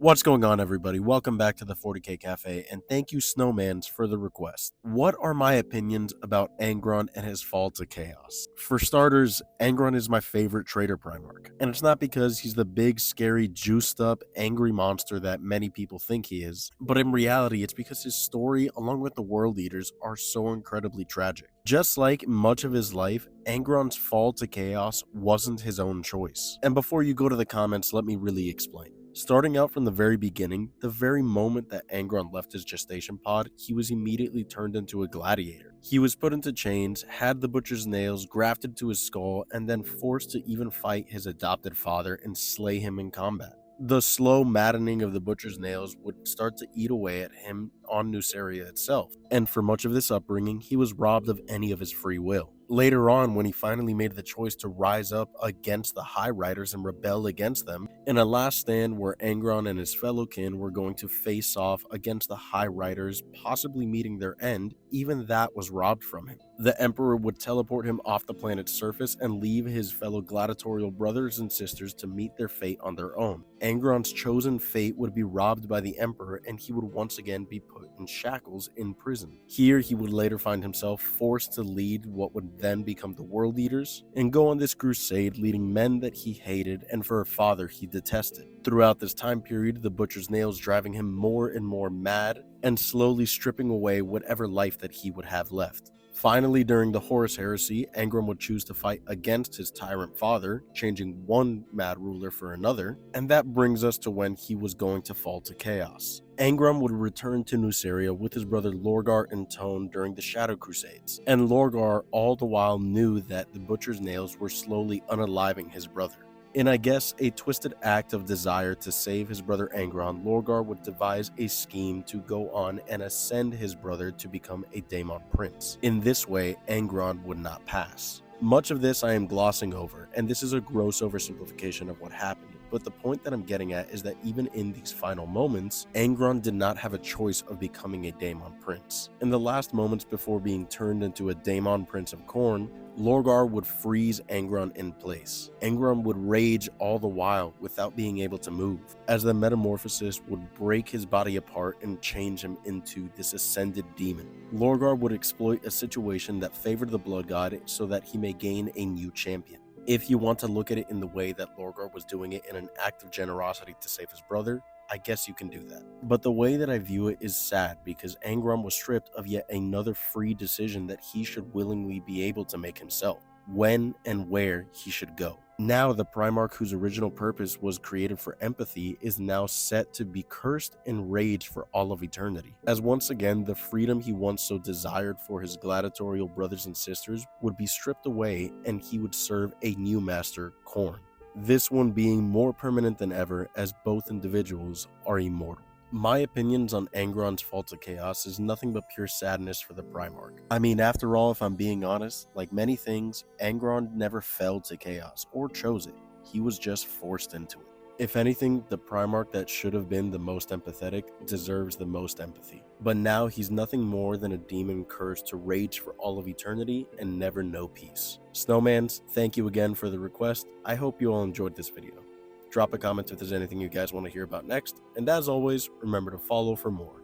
What's going on, everybody? Welcome back to the 40K Cafe, and thank you, Snowmans, for the request. What are my opinions about Angron and his fall to chaos? For starters, Angron is my favorite trader Primarch, and it's not because he's the big, scary, juiced up, angry monster that many people think he is, but in reality, it's because his story, along with the World Eaters, are so incredibly tragic. Just like much of his life, Angron's fall to chaos wasn't his own choice. And before you go to the comments, let me really explain. Starting out from the very beginning, the very moment that Angron left his gestation pod, he was immediately turned into a gladiator. He was put into chains, had the butcher's nails grafted to his skull, and then forced to even fight his adopted father and slay him in combat. The slow maddening of the butcher's nails would start to eat away at him on Nuceria itself, and for much of this upbringing, he was robbed of any of his free will. Later on, when he finally made the choice to rise up against the High Riders and rebel against them, in a last stand where Angron and his fellow kin were going to face off against the High Riders, possibly meeting their end, even that was robbed from him. The Emperor would teleport him off the planet's surface and leave his fellow gladiatorial brothers and sisters to meet their fate on their own. Angron's chosen fate would be robbed by the Emperor, and he would once again be put in shackles in prison. Here, he would later find himself forced to lead what would then become the World Eaters, and go on this crusade leading men that he hated and for a father he detested. Throughout this time period, the butcher's nails driving him more and more mad, and slowly stripping away whatever life that he would have left. Finally, during the Horus Heresy, Angron would choose to fight against his tyrant father, changing one mad ruler for another, and that brings us to when he was going to fall to chaos. Angron would return to Nuceria with his brother Lorgar and Tone during the Shadow Crusades, and Lorgar all the while knew that the Butcher's Nails were slowly unaliving his brother. In, I guess, a twisted act of desire to save his brother Angron, Lorgar would devise a scheme to go on and ascend his brother to become a Daemon Prince. In this way, Angron would not pass. Much of this I am glossing over, and this is a gross oversimplification of what happened, but the point that I'm getting at is that even in these final moments, Angron did not have a choice of becoming a Daemon Prince. In the last moments before being turned into a Daemon Prince of Khorne, Lorgar would freeze Angron in place. Angron would rage all the while without being able to move, as the metamorphosis would break his body apart and change him into this ascended demon. Lorgar would exploit a situation that favored the Blood God so that he may gain a new champion. If you want to look at it in the way that Lorgar was doing it in an act of generosity to save his brother, I guess you can do that. But the way that I view it is sad because Angron was stripped of yet another free decision that he should willingly be able to make himself, when and where he should go. Now the Primarch, whose original purpose was created for empathy, is now set to be cursed and raged for all of eternity, as once again the freedom he once so desired for his gladiatorial brothers and sisters would be stripped away, and he would serve a new master, Khorne. This one being more permanent than ever, as both individuals are immortal. My opinions on Angron's fall to chaos is nothing but pure sadness for the Primarch. I mean, after all, if I'm being honest, like many things, Angron never fell to chaos or chose it. He was just forced into it. If anything, the Primarch that should have been the most empathetic deserves the most empathy. But now he's nothing more than a demon cursed to rage for all of eternity and never know peace. Snowmans, thank you again for the request. I hope you all enjoyed this video. Drop a comment if there's anything you guys want to hear about next, and as always, remember to follow for more.